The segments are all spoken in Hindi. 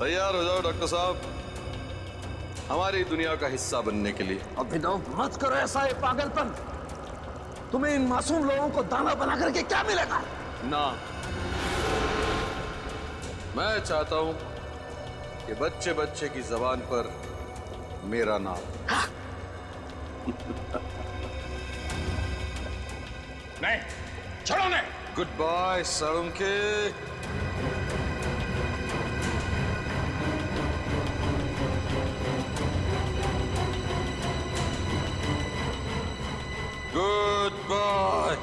तैयार हो जाओ डॉक्टर साहब, हमारी दुनिया का हिस्सा बनने के लिए। अभिनव मत करो ऐसा, ये पागलपन। तुम्हें इन मासूम लोगों को दाना बना करके क्या मिलेगा? ना, मैं चाहता हूं कि बच्चे बच्चे की जबान पर मेरा नाम। नहीं, छोड़ो नहीं। Good bye Salunkhe. Good bye.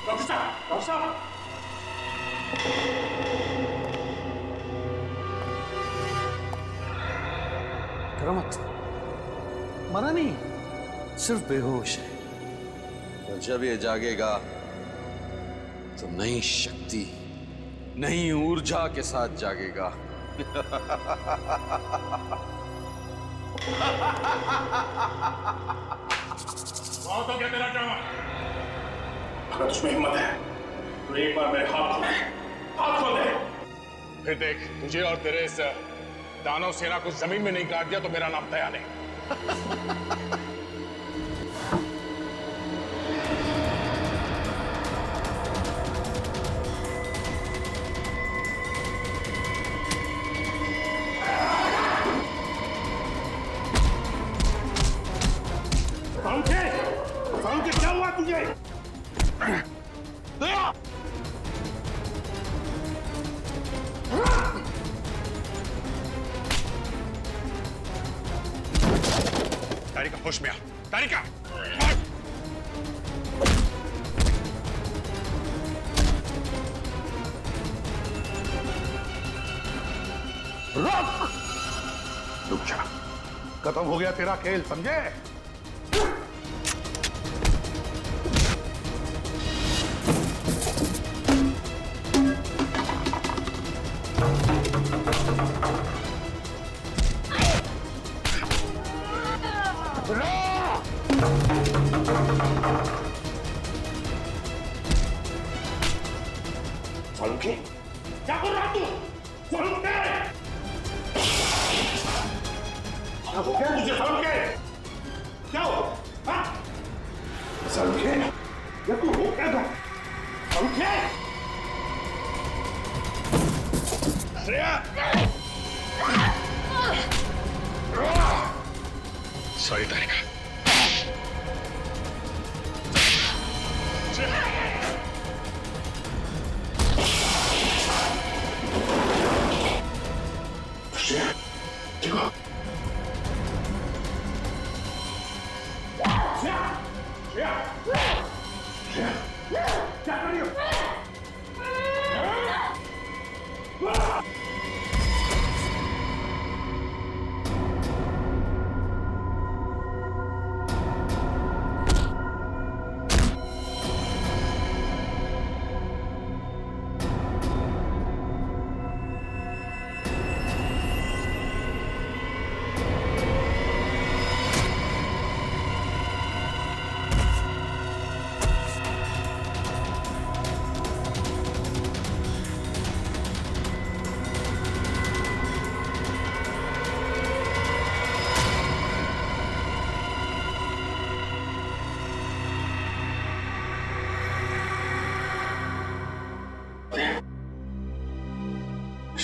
Doctor साहब, डॉक्टर साहब। करो मत, मरा नहीं, सिर्फ बेहोश है। और जब ये जागेगा तो नई शक्ति, नई ऊर्जा के साथ जागेगा। बहुत हो गया तेरा ड्रामा। अगर उसमें हिम्मत है तो एक बार मेरे हाथ खोल दे, हाथ खोल दे। फिर देख, तुझे और तेरे इस दानव सेना को जमीन में नहीं काट दिया तो मेरा नाम दया नहीं। क्या हुआ तुझे? तारिका, होश में आ। तारिका, रुक जा। खत्म हो गया तेरा खेल, समझे? साळुंखे, क्या कर रहा तू? साळुंखे, क्या हो गया तुझे? साळुंखे, क्या हो? हाँ? साळुंखे, ये तू हो क्या? साळुंखे, श्रेया, सॉरी तारिका। देखो, क्या कर रही हो?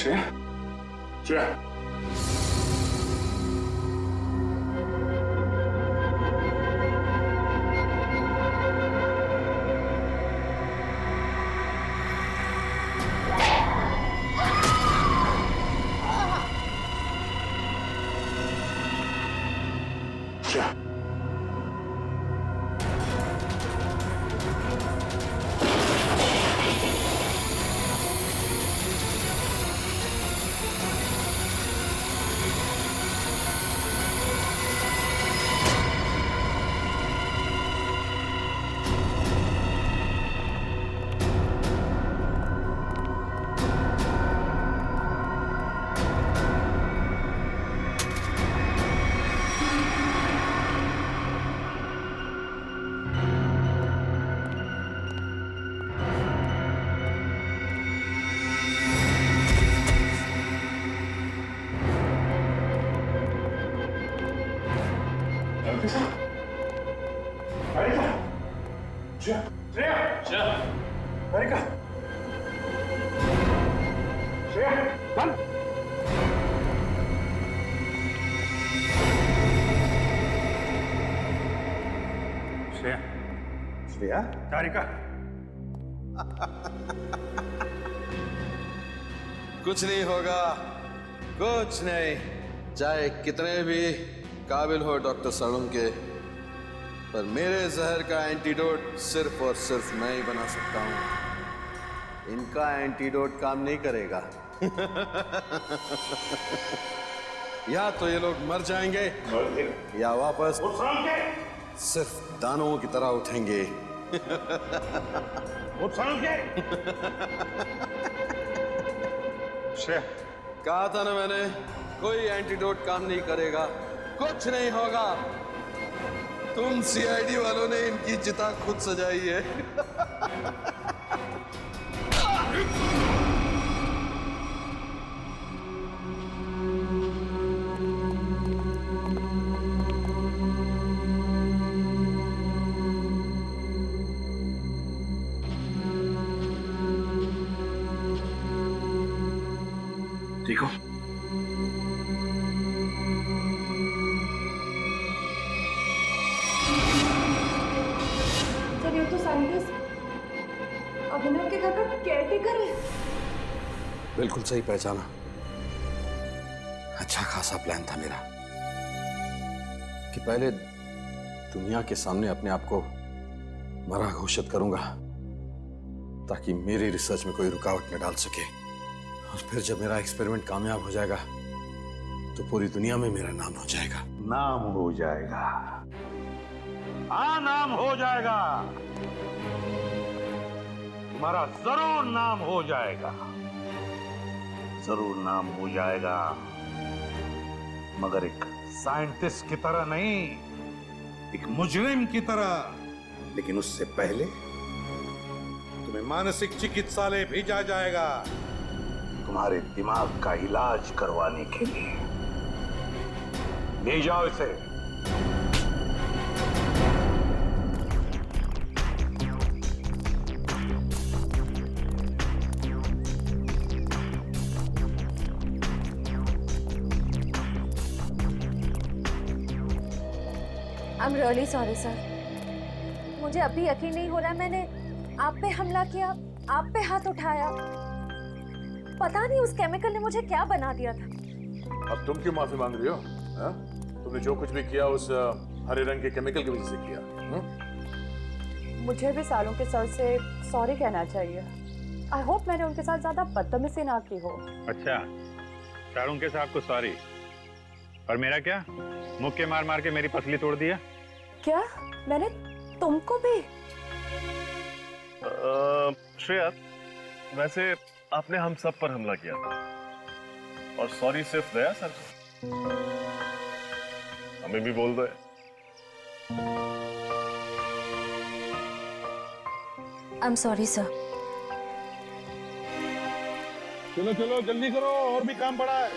Shreya, Shreya, Shreya, Marika! Shreya! Shreya! Shreya! Marika! Shreya! Run! Shreya! Shreya, Marika! कुछ नहीं होगा, कुछ नहीं। चाहे कितने भी काबिल हो डॉक्टर सड़म के, पर मेरे जहर का एंटीडोट सिर्फ और सिर्फ मैं ही बना सकता हूं। इनका एंटीडोट काम नहीं करेगा। या तो ये लोग मर जाएंगे या वापस सिर्फ दानों की तरह उठेंगे। श्रेया! कहा था ना मैंने, कोई एंटीडोट काम नहीं करेगा, कुछ नहीं होगा। तुम सीआईडी वालों ने इनकी चिता खुद सजाई है। देखो, सर ये तो साइंटिस्ट अभिनव के घर का केयरटेकर है। बिल्कुल सही पहचाना। अच्छा खासा प्लान था मेरा कि पहले दुनिया के सामने अपने आप को मरा घोषित करूंगा ताकि मेरी रिसर्च में कोई रुकावट न डाल सके, और फिर जब मेरा एक्सपेरिमेंट कामयाब हो जाएगा तो पूरी दुनिया में मेरा नाम हो जाएगा। नाम हो जाएगा। हाँ, नाम हो जाएगा। तुम्हारा जरूर नाम हो जाएगा, जरूर नाम हो जाएगा, मगर एक साइंटिस्ट की तरह नहीं, एक मुजरिम की तरह। लेकिन उससे पहले तुम्हें मानसिक चिकित्सालय भेजा जाएगा तुम्हारे दिमाग का इलाज करवाने के लिए। ले जाओ इसे। I'm really sorry sir। मुझे अभी यकीन नहीं हो रहा मैंने आप पे हमला किया, आप पे हाथ उठाया। पता नहीं उस केमिकल ने मुझे क्या बना दिया था। अब तुम क्यों माफी मांग रही हो? हा? तुमने जो कुछ भी किया उस हरे रंग के केमिकल की वजह से किया। मुझे भी सालों के सर से सॉरी कहना चाहिए। आई होप मैंने उनके साथ ज्यादा बदतमीजी ना की हो। अच्छा, शाहरुख के साथ को सॉरी, और मेरा क्या? मुक्के मार मार के मेरी पसली तोड़ दिया। क्या मैंने तुमको भी? श्रेया, वैसे आपने हम सब पर हमला किया और सॉरी सिर्फ दया सर हमें भी बोल दो। I am sorry sir. चलो चलो जल्दी करो, और भी काम पड़ा है।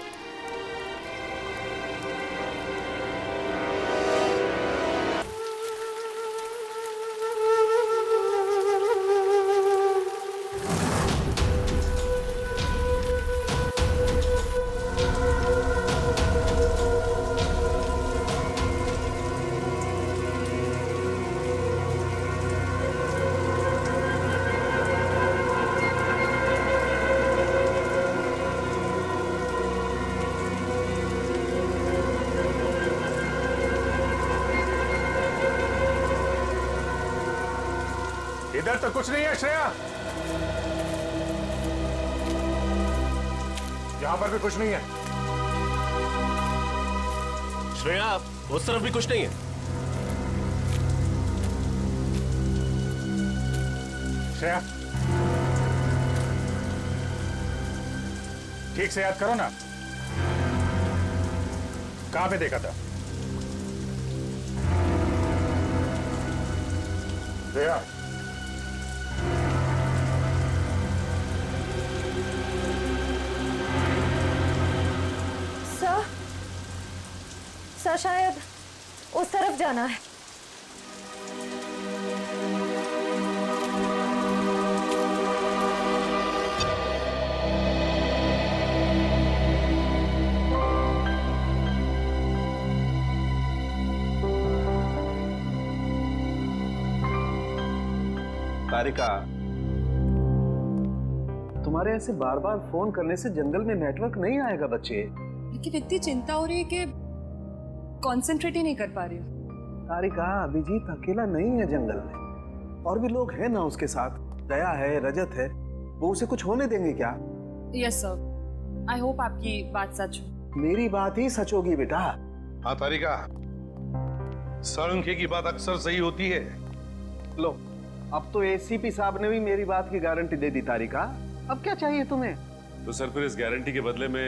इधर तो कुछ नहीं है श्रेया, यहां पर भी कुछ नहीं है। श्रेया, उस तरफ भी कुछ नहीं है। श्रेया, ठीक से याद करो ना, कहां पे देखा था? श्रेया, सर शायद उस तरफ जाना है। तारिका, तुम्हारे ऐसे बार बार फोन करने से जंगल में नेटवर्क नहीं आएगा बच्चे। लेकिन इतनी चिंता हो रही है कि कंसंट्रेट ही नहीं कर पा रही हूँ। तारिका, अभिजीत अकेला नहीं है जंगल में, और भी लोग हैं ना उसके साथ। दया है, रजत है, वो उसे कुछ होने देंगे क्या? यस सर, आई होप आपकी बात सच हो। मेरी बात ही सच होगी बेटा। हाँ तारिका, साळुंखे की बात अक्सर सही होती है। लो, अब तो एसीपी साहब ने भी मेरी बात की गारंटी दे दी। तारिका, अब क्या चाहिए तुम्हें? तो सर फिर इस गारंटी के बदले में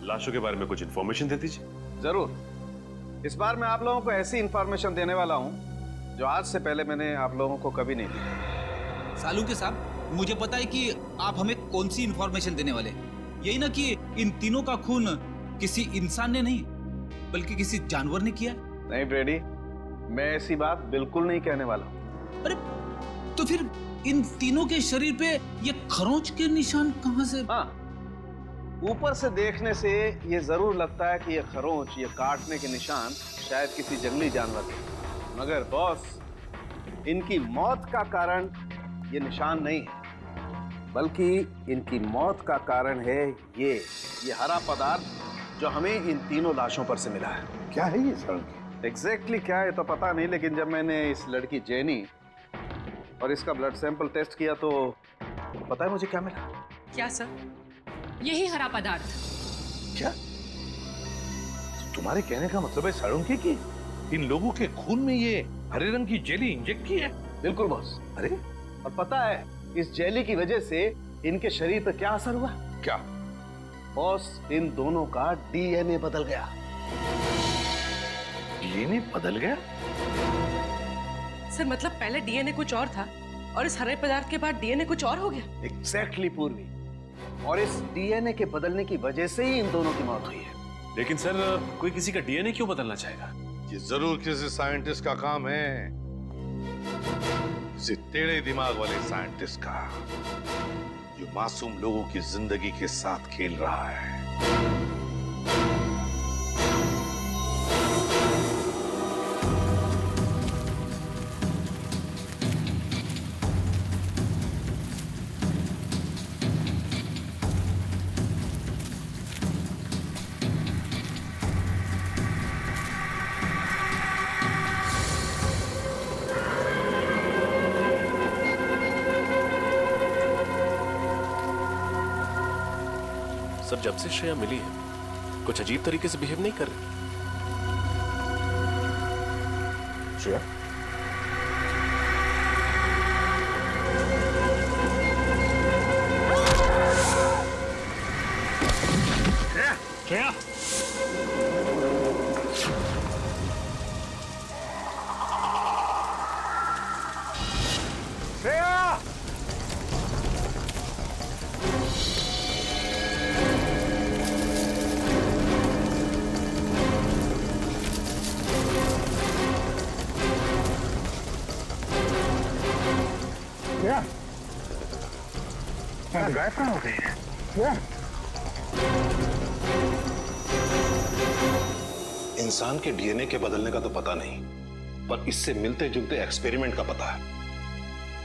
लाशों के बारे में कुछ इंफॉर्मेशन दे दीजिए। जरूर। इस बार मैं आप लोगों को ऐसी इंफॉर्मेशन देने वाला हूं जो आज से पहले मैंने आप लोगों को कभी नहीं दी। सालुंखे साहब, मुझे पता है कि आप हमें कौन सी इंफॉर्मेशन देने वाले। यही ना कि इन तीनों का खून किसी इंसान ने नहीं बल्कि किसी जानवर ने किया। नहीं ब्रेडी, मैं ऐसी बात बिल्कुल नहीं कहने वाला। अरे तो फिर इन तीनों के शरीर पे ये खरोंच के निशान कहां से? हाँ, ऊपर से देखने से ये जरूर लगता है कि ये खरोंच, ये काटने के निशान शायद किसी जंगली जानवर के। मगर बॉस, इनकी मौत का कारण ये निशान नहीं है, बल्कि इनकी मौत का कारण है ये हरा पदार्थ जो हमें इन तीनों लाशों पर से मिला है। क्या है ये साळुंखे? एग्जैक्टली क्या है तो पता नहीं, लेकिन जब मैंने इस लड़की जेनी और इसका ब्लड सैंपल टेस्ट किया तो पता है मुझे क्या मिला? क्या सर? यही हरा पदार्थ। क्या तुम्हारे कहने का मतलब है साळुंखे की इन लोगों के खून में ये हरे रंग की जेली इंजेक्ट की है? बिल्कुल बॉस। अरे, और पता है इस जेली की वजह से इनके शरीर पर क्या असर हुआ? क्या बॉस, इन दोनों का डीएनए बदल गया। डीएनए बदल गया? सर मतलब पहले डीएनए कुछ और था और इस हरे पदार्थ के बाद डीएनए कुछ और हो गया। एग्जैक्टली पूर्वी, और इस डीएनए के बदलने की वजह से ही इन दोनों की मौत हुई है। लेकिन सर कोई किसी का डीएनए क्यों बदलना चाहेगा? ये जरूर किसी साइंटिस्ट का काम है, किसी टेढ़े दिमाग वाले साइंटिस्ट का, जो मासूम लोगों की जिंदगी के साथ खेल रहा है। सर जब से श्रेया मिली है कुछ अजीब तरीके से बिहेव नहीं कर रही। श्रेया, श्रेया, गायब कहाँ हो गई? इंसान के डीएनए के बदलने का तो पता नहीं, पर इससे मिलते जुलते एक्सपेरिमेंट का पता है।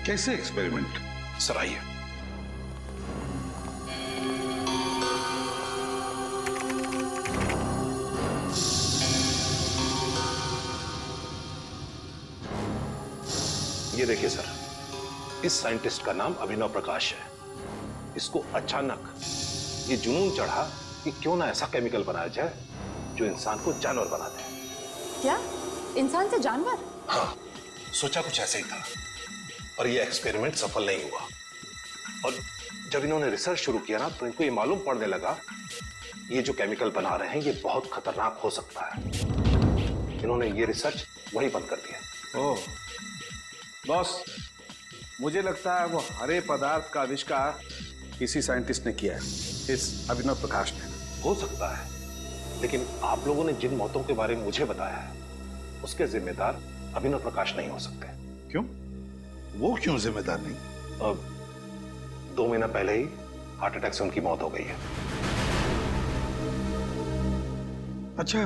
कैसे एक्सपेरिमेंट? सर आइए। ये देखिए सर, इस साइंटिस्ट का नाम अभिनव प्रकाश है। इसको अचानक ये जुनून चढ़ा कि क्यों ना ऐसा केमिकल बनाया जाए जो इंसान को जानवर बना दे। क्या? इंसान से जानवर? हाँ, सोचा कुछ ऐसे ही था, और ये एक्सपेरिमेंट सफल नहीं हुआ। और जब इन्होंने रिसर्च शुरू किया ना, तो इनको ये मालूम पड़ने लगा ये जो केमिकल बना रहे हैं ये बहुत खतरनाक हो सकता है। इन्होंने ये रिसर्च वही बंद कर दिया। ओह बॉस, मुझे लगता है वो हरे पदार्थ का आविष्कार किसी साइंटिस्ट ने किया है, इस अभिनव प्रकाश ने। हो सकता है, लेकिन आप लोगों ने जिन मौतों के बारे में मुझे बताया है उसके जिम्मेदार अभिनव प्रकाश नहीं हो सकते। क्यों? वो क्यों जिम्मेदार नहीं? अब 2 महीना पहले ही हार्ट अटैक से उनकी मौत हो गई है। अच्छा,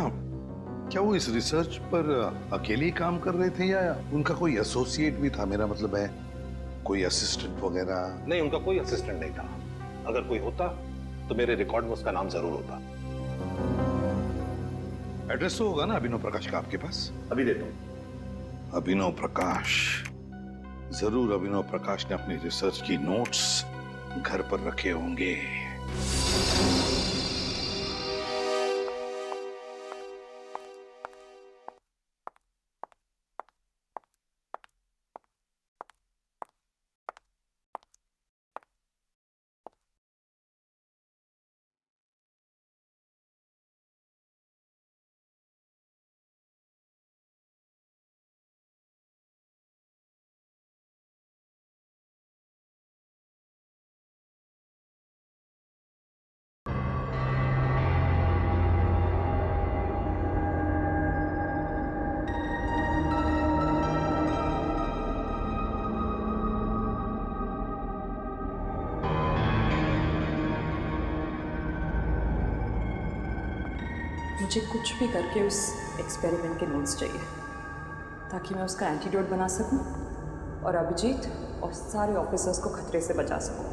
क्या वो इस रिसर्च पर अकेले ही काम कर रहे थे या उनका कोई एसोसिएट भी था? मेरा मतलब है कोई असिस्टेंट वगैरह? नहीं, उनका कोई असिस्टेंट नहीं था। अगर कोई होता तो मेरे रिकॉर्ड में उसका नाम जरूर होता। एड्रेस तो होगा ना अभिनव प्रकाश का आपके पास? अभी देता हूं। अभिनव प्रकाश, जरूर अभिनव प्रकाश ने अपनी रिसर्च की नोट्स घर पर रखे होंगे। मुझे कुछ भी करके उस एक्सपेरिमेंट के नोट्स चाहिए ताकि मैं उसका एंटीडोट बना सकूं और अभिजीत और सारे ऑफिसर्स को खतरे से बचा सकूं।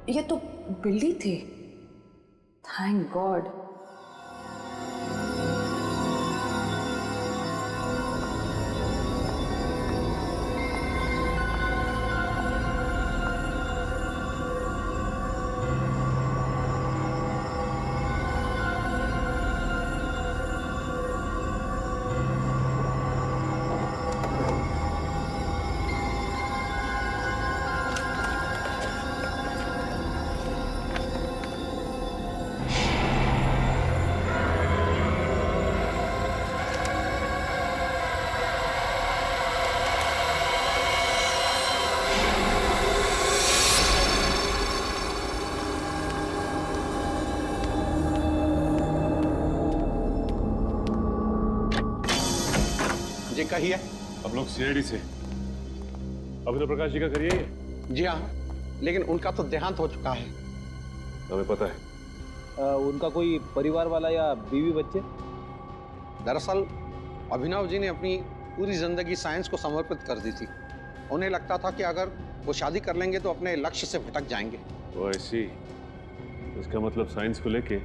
ये तो बिल्ली थी। Thank God. जी कहिए। हम लोग सीआईडी से अभिनव प्रकाश जी का करिए ये? जी हाँ, लेकिन उनका तो देहांत हो चुका है। हमें पता है। उनका कोई परिवार वाला या बीवी बच्चे? दरअसल अभिनव जी ने अपनी पूरी जिंदगी साइंस को समर्पित कर दी थी। उन्हें लगता था कि अगर वो शादी कर लेंगे तो अपने लक्ष्य से भटक जाएंगे। तो ऐसी, इसका मतलब साइंस को लेके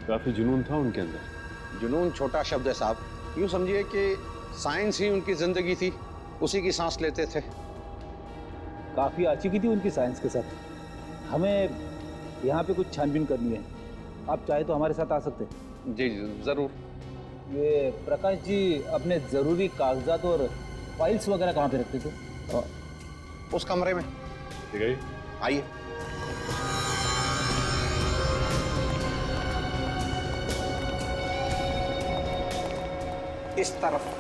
काफी जुनून था उनके अंदर। जुनून छोटा शब्द है साहब, यूं समझिए कि साइंस ही उनकी जिंदगी थी, उसी की सांस लेते थे। काफी आचुकी थी उनकी साइंस के साथ। हमें यहाँ पे कुछ छानबीन करनी है, आप चाहे तो हमारे साथ आ सकते हैं। जी जरूर। ये प्रकाश जी अपने जरूरी कागजात और फाइल्स वगैरह कहाँ पे रखते थे? उस कमरे में। ठीक है, आइए। इस तरफ।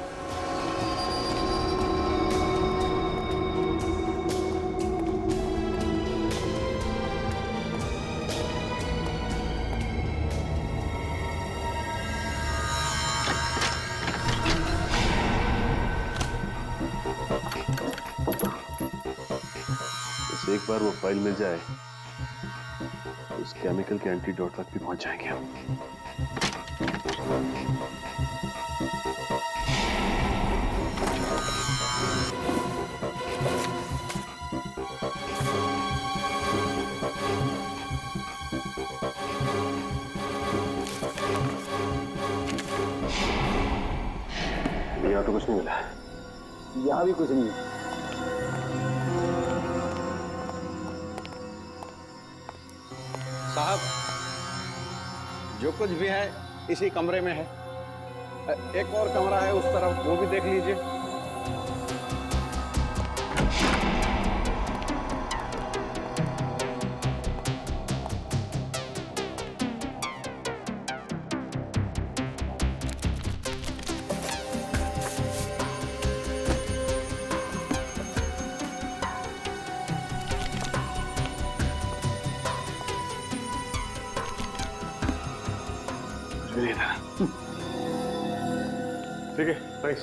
एक बार वो फाइल मिल जाए तो उस केमिकल के एंटीडोट तक भी पहुंच जाएंगे हम। यहाँ तो कुछ नहीं मिला। यहाँ भी कुछ नहीं है। साहब, जो कुछ भी है इसी कमरे में है। एक और कमरा है उस तरफ, वो भी देख लीजिए। ठीक है, थैंक्स।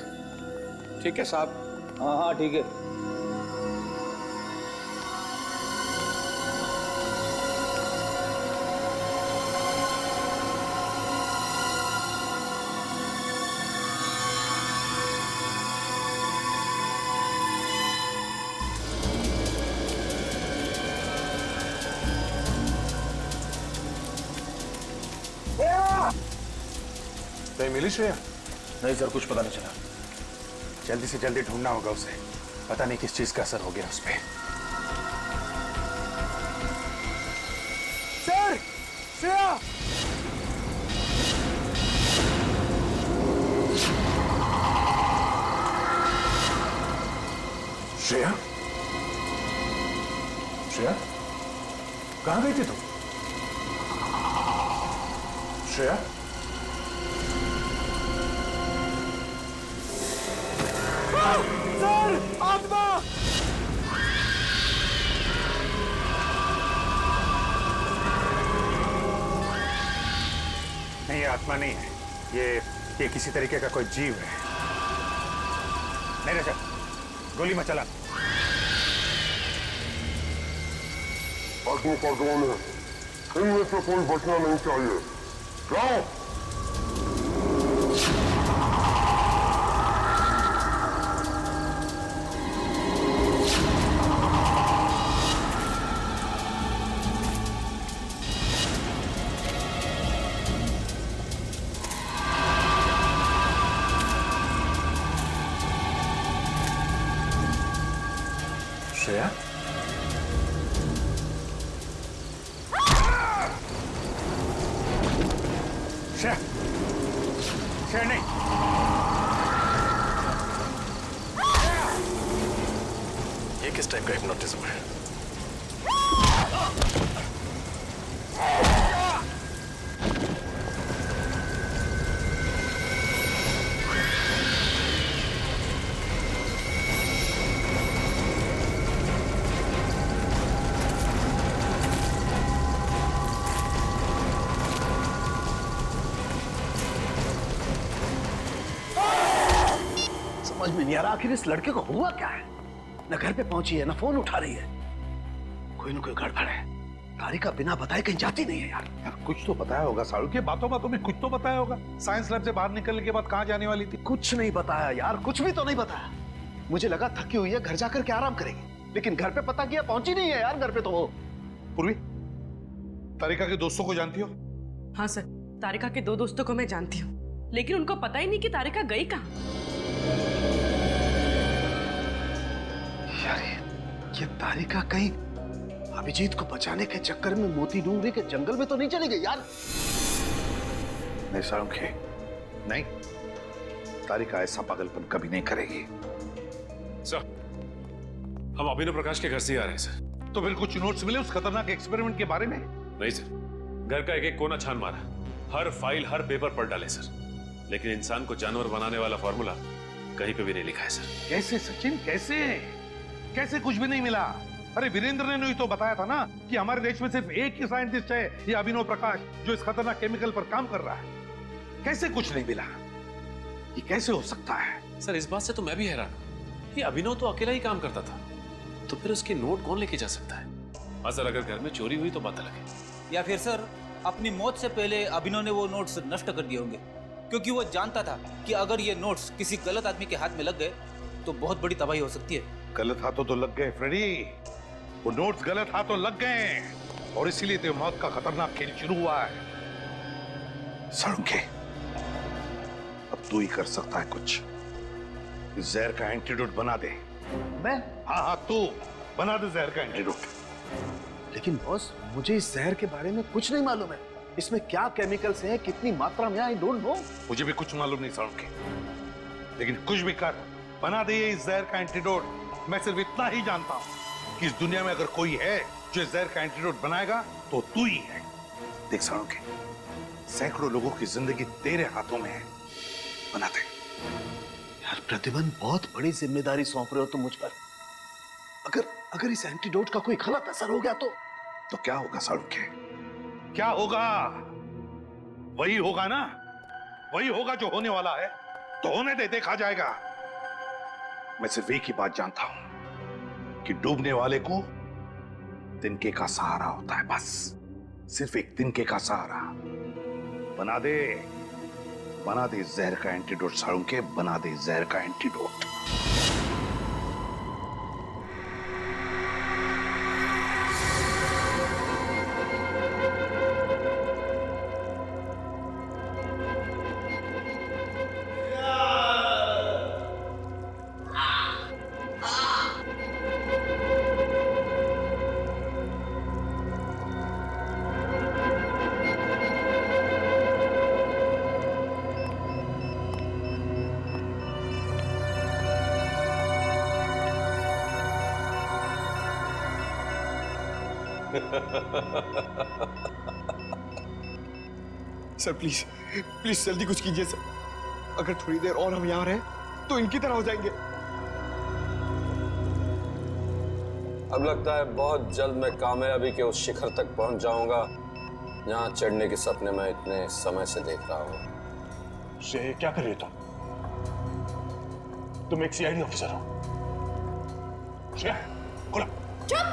ठीक है साहब। हाँ हाँ ठीक है। नहीं मिली श्रेया? नहीं सर, कुछ पता नहीं चला। जल्दी से जल्दी ढूंढना होगा उसे। पता नहीं किस चीज का असर हो गया उस पे। सर, श्रेया! श्रेया? श्रेया? कहां गई थी तुम? श्रेया? सर, आत्मा! नहीं, ये आत्मा नहीं है। ये किसी तरीके का कोई जीव है। नहीं रजत, गोली मत चला। आत्मा कौन है? इनमें से कोई बचना नहीं चाहिए। जाओ। श्रेया? श्रेया! श्रेया नहीं! ये किस टाइप का हिप्नोटिज्म है? समझ में नहीं आ रहा आखिर इस लड़के को हुआ क्या है। न घर पे पहुंची है, न फोन उठा रही है। कोई न कोई गड़बड़ है। तारिका बिना बताए कहीं जाती नहीं है यार। यार कुछ तो बताया होगा साड़ू के बातों बातों में, कुछ तो बताया होगा। साइंस लैब से बाहर निकलने के बाद कहां जाने वाली थी? कुछ नहीं बताया यार, कुछ भी तो नहीं बताया। मुझे लगा थकी हुई है, घर जाकर के आराम करेगी, लेकिन घर पे पता किया पहुंची नहीं है यार। घर पे तो वो पूर्वी, तारिका के दोस्तों को जानती हो? हाँ सर, तारिका के 2 दोस्तों को मैं जानती हूँ, लेकिन उनको पता ही नहीं कि तारिका गई कहाँ। यार ये तारिका कहीं अभिजीत को बचाने के चक्कर में मोती डूंगरी के जंगल में तो नहीं चली गई यार? नहीं साळुंखे, नहीं, तारिका ऐसा पागलपन कभी नहीं करेगी। सर, हम अभिनव प्रकाश के घर से आ रहे हैं सर। तो फिर कुछ नोट्स मिले उस खतरनाक एक्सपेरिमेंट के बारे में? नहीं सर, घर का एक एक कोना छान मारा, हर फाइल हर पेपर पढ़ डाले सर। लेकिन इंसान को जानवर बनाने वाला फॉर्मूला कहीं पे भी नहीं लिखा है सर। कैसे सचिन, कैसे कैसे कुछ भी नहीं मिला? अरे वीरेंद्र ने तो बताया था ना कि हमारे देश में सिर्फ एक ही साइंटिस्ट है, ये अभिनव प्रकाश, जो इस खतरनाक केमिकल पर काम कर रहा है। कैसे कुछ नहीं मिला? ये कैसे हो सकता है? सर इस बात से तो मैं भी हैरान हूं कि अभिनव तो अकेला ही काम करता था, तो फिर उसके नोट कौन लेके जा सकता है? हाँ सर, अगर घर में चोरी हुई तो बात अलग है। या फिर सर अपनी मौत से पहले अभिनव ने वो नोट्स नष्ट कर दिए होंगे, क्योंकि वो जानता था कि अगर ये नोट्स किसी गलत आदमी के हाथ में लग गए तो बहुत बड़ी तबाही हो सकती है। गलत हाथों तो लग गए फ्रेडी, वो नोट्स गलत हाथों लग गए और इसीलिए तो मौत का खतरनाक खेल शुरू हुआ है। सड़के, अब तू ही कर सकता है कुछ। इस जहर का एंटीडोट बना दे। मैं? हाँ, तू बना दे जहर का एंटीडोट। लेकिन बॉस, मुझे इस जहर के बारे में कुछ नहीं मालूम है। इसमें क्या केमिकल्स हैं, कितनी मात्रा में, आई डोंट नो। मुझे भी कुछ मालूम नहीं सड़के, लेकिन कुछ भी कर, बना दे इस जहर का एंटीडोट। मैं सिर्फ इतना ही जानता हूं कि इस दुनिया में अगर कोई है जो इस जहर का एंटीडोट बनाएगा तो तू ही है। देख सड़के, सैकड़ों लोगों की जिंदगी तेरे हाथों में है, बना दे। यार प्रतिबंध, बहुत बड़ी जिम्मेदारी सौंप रहे हो तुम मुझ पर। अगर इस एंटीडोट का कोई गलत असर हो गया तो क्या होगा सड़के? क्या होगा? वही होगा ना, वही होगा जो होने वाला है। तो होने दे, देखा जाएगा। मैं सिर्फ एक ही बात जानता हूं कि डूबने वाले को तिनके का सहारा होता है, बस सिर्फ एक तिनके का सहारा। बना दे जहर का एंटीडोट सड़के, बना दे जहर का एंटीडोट। सर प्लीज प्लीज जल्दी कुछ कीजिए सर। अगर थोड़ी देर और हम यहाँ रहे तो इनकी तरह हो जाएंगे। अब लगता है बहुत जल्द मैं कामयाबी के उस शिखर तक पहुंच जाऊंगा जहां चढ़ने के सपने मैं इतने समय से देख रहा हूं। श्रेय, क्या कर रही हो तुम एक सीआईडी ऑफिसर हो। श्रेय, खोला। चुप।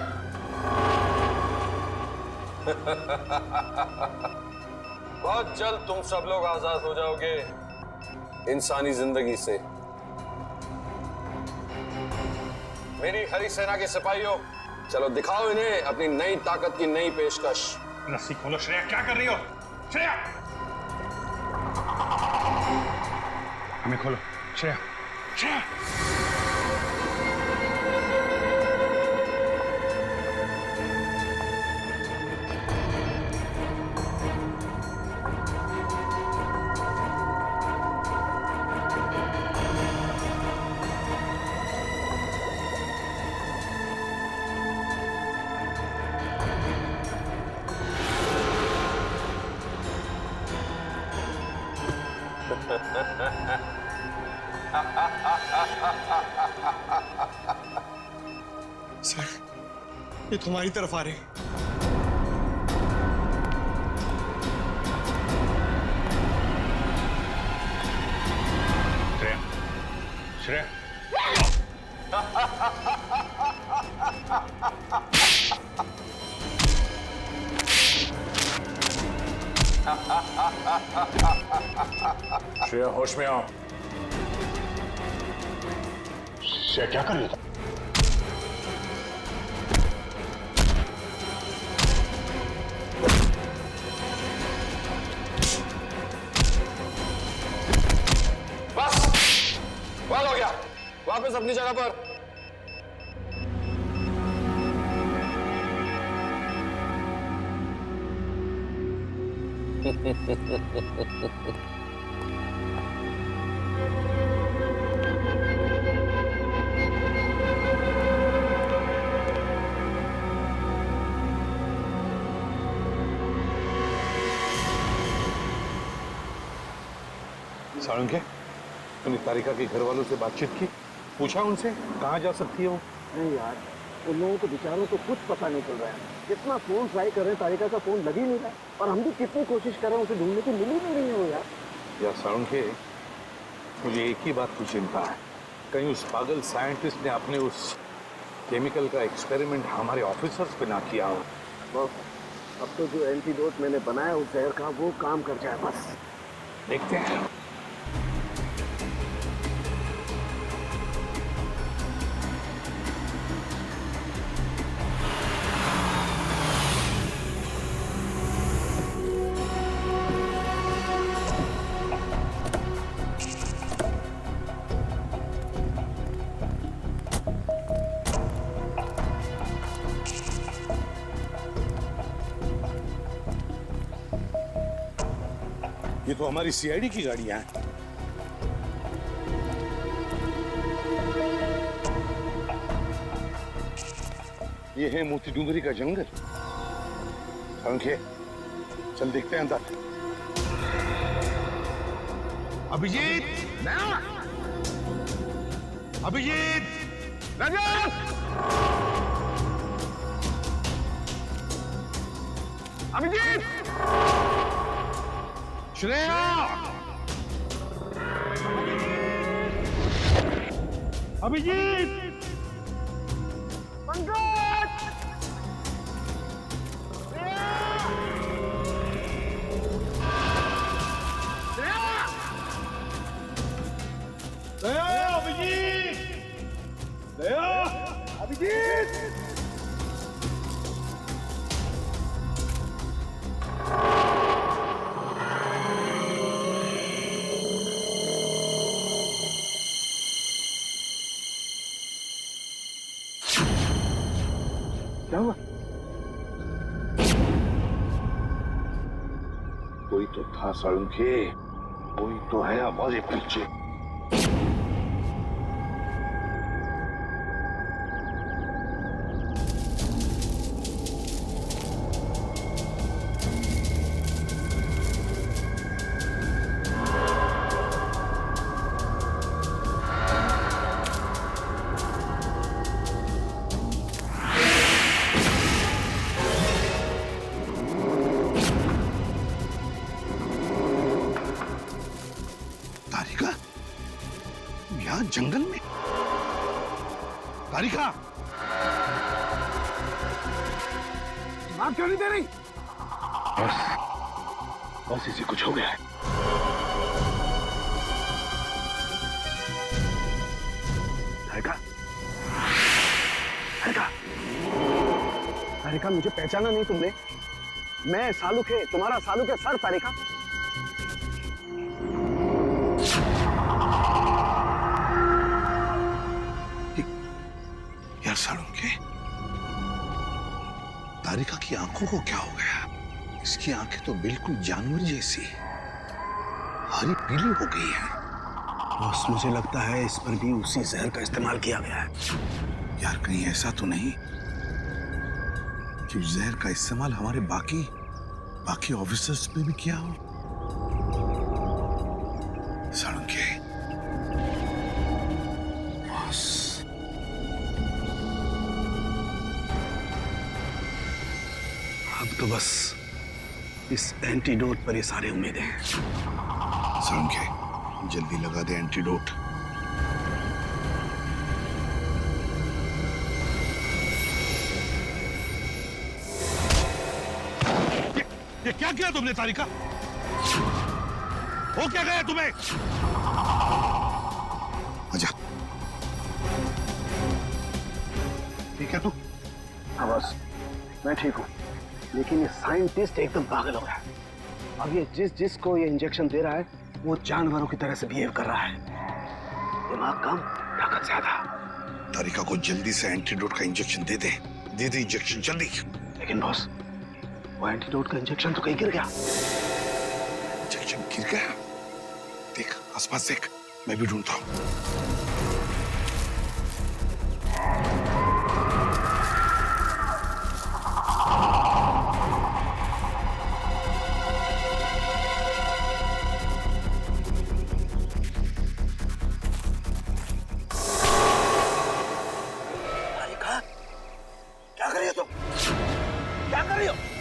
बहुत जल्द तुम सब लोग आजाद हो जाओगे इंसानी जिंदगी से। मेरी हरी सेना के सिपाहियों, चलो दिखाओ इन्हें अपनी नई ताकत की नई पेशकश। रस्सी खोलो। श्रेया, क्या कर रही हो? श्रेया, हमें खोलो। श्रेया, श्रेया। सर, ये तुम्हारी तरफ आ रहे हैं। श्रेया, श्रेया। श्रेया, होश में आओ। श्रेया, क्या कर रही हो? बस, बंद हो गया। वापस अपनी जगह पर। साळुंखे, तुमने तारिका के घर वालों से बातचीत की? पूछा उनसे कहाँ जा सकती है वो? नहीं यार, उन लोगों को बेचारों को कुछ पता नहीं चल रहा है। कितना फोन ट्राई कर रहे हैं, तारिका का फोन लग ही नहीं रहा है। और हम भी कितनी कोशिश कर रहे हैं उसे ढूंढने की, मिल ही नहीं रही है वो यार। यार साळुंखे, मुझे एक ही बात की चिंता है, कहीं उस पागल साइंटिस्ट ने अपने उस केमिकल का एक्सपेरिमेंट हमारे ऑफिसर्स पे ना किया हो। बस अब तो जो एंटीडोट मैंने बनाया उस जहर का, वो काम कर जाए बस। देखते हैं। ये तो हमारी सीआईडी की गाड़ियां हैं। ये है मोती डूंगरी का जंगल। साळुंखे, चल देखते हैं अंदर। अभिजीत, अभिजीत, रजत, अभिजीत, श्रेया, अभिजीत, पंकज, अभिजीत, क्या हुआ? कोई तो था साळुंखे, कोई तो है हमारे पीछे। तारिका, यहाँ जंगल में? तारिका, बात क्यों नहीं दे रही? बस इसे कुछ हो गया है। तारिका, तारिका, तारिका, मुझे पहचाना नहीं तुमने? मैं सालुक है, तुम्हारा सालुक है सर। तारिका, यार साळुंखे, तारिका की आंखों को क्या हो गया? इसकी आंखें तो बिल्कुल जानवर जैसी हरी पीली हो गई है। बस मुझे लगता है इस पर भी उसी जहर का इस्तेमाल किया गया है। यार कहीं ऐसा तो नहीं कि उस जहर का इस्तेमाल हमारे बाकी ऑफिसर्स पे भी किया हो? साळुंखे, अब तो बस इस एंटीडोट पर ये सारे उम्मीदें हैं। साळुंखे, जल्दी लगा दे एंटीडोट। ये क्या किया तुमने तारिका? हो क्या गया तुम्हें? आजा। ठीक है तू? हाँ बस, मैं ठीक हूँ, लेकिन ये साइंटिस्ट एकदम पागल हो गया। अब ये जिसको ये इंजेक्शन दे रहा है वो जानवरों की तरह से बिहेव कर रहा है। दिमाग कम, ताकत ज्यादा। तारिका को जल्दी से एंटीडोट का इंजेक्शन दे दे इंजेक्शन जल्दी। लेकिन बॉस, वो एंटीडोट का इंजेक्शन तो कहीं गिर गया। इंजेक्शन गिर गया? देख आसपास देख, मैं भी ढूंढता हूँ।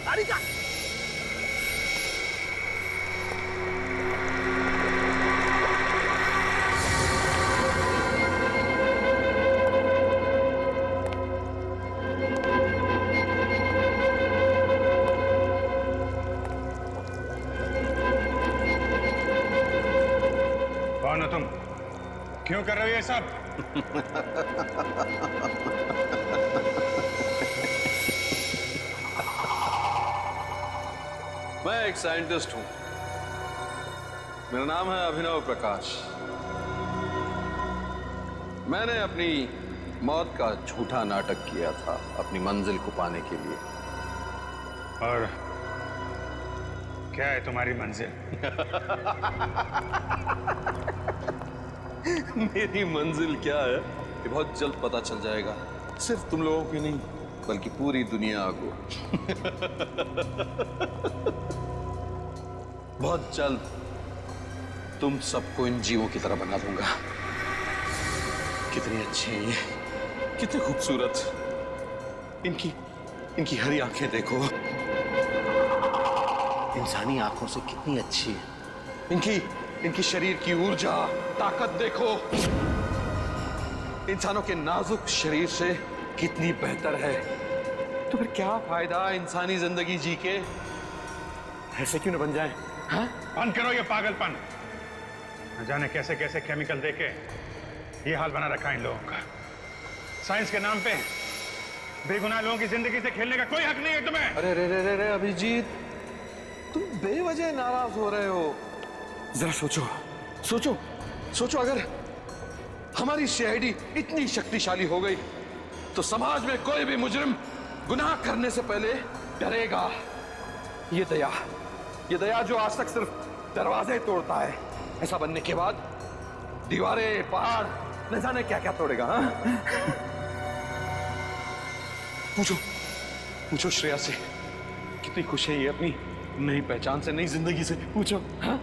तारिका! कौन हो तुम? क्यों कर रहे हो ये सब? मैं एक साइंटिस्ट हूं। मेरा नाम है अभिनव प्रकाश। मैंने अपनी मौत का झूठा नाटक किया था अपनी मंजिल को पाने के लिए। और क्या है तुम्हारी मंजिल? मेरी मंजिल क्या है ये बहुत जल्द पता चल जाएगा। सिर्फ तुम लोगों की नहीं बल्कि पूरी दुनिया को। बहुत जल्द तुम सबको इन जीवों की तरह बना दूंगा। कितनी अच्छी है ये, कितनी खूबसूरत। इनकी हरी आंखें देखो, इंसानी आंखों से कितनी अच्छी है। इनकी शरीर की ऊर्जा, ताकत देखो, इंसानों के नाजुक शरीर से कितनी बेहतर है। तो फिर क्या फायदा इंसानी जिंदगी जी के? ऐसे क्यों न बन जाए? हाँ? बंद करो ये पागलपन। न जाने कैसे कैसे केमिकल देके ये हाल बना रखा है इन लोगों का। साइंस के नाम पे बेगुनाह लोगों की जिंदगी से खेलने का कोई हक नहीं है तुम्हें। अरे रे रे रे रे अभिजीत, तुम बेवजह नाराज हो रहे हो। जरा सोचो सोचो सोचो, अगर हमारी सीआईडी इतनी शक्तिशाली हो गई तो समाज में कोई भी मुजरिम गुनाह करने से पहले डरेगा। ये दया जो आज तक सिर्फ दरवाजे तोड़ता है, ऐसा बनने के बाद दीवारें, पहाड़, न जाने क्या क्या तोड़ेगा। हाँ? पूछो श्रेया से कितनी खुश है ये अपनी नई पहचान से, नई जिंदगी से। पूछो। हाँ?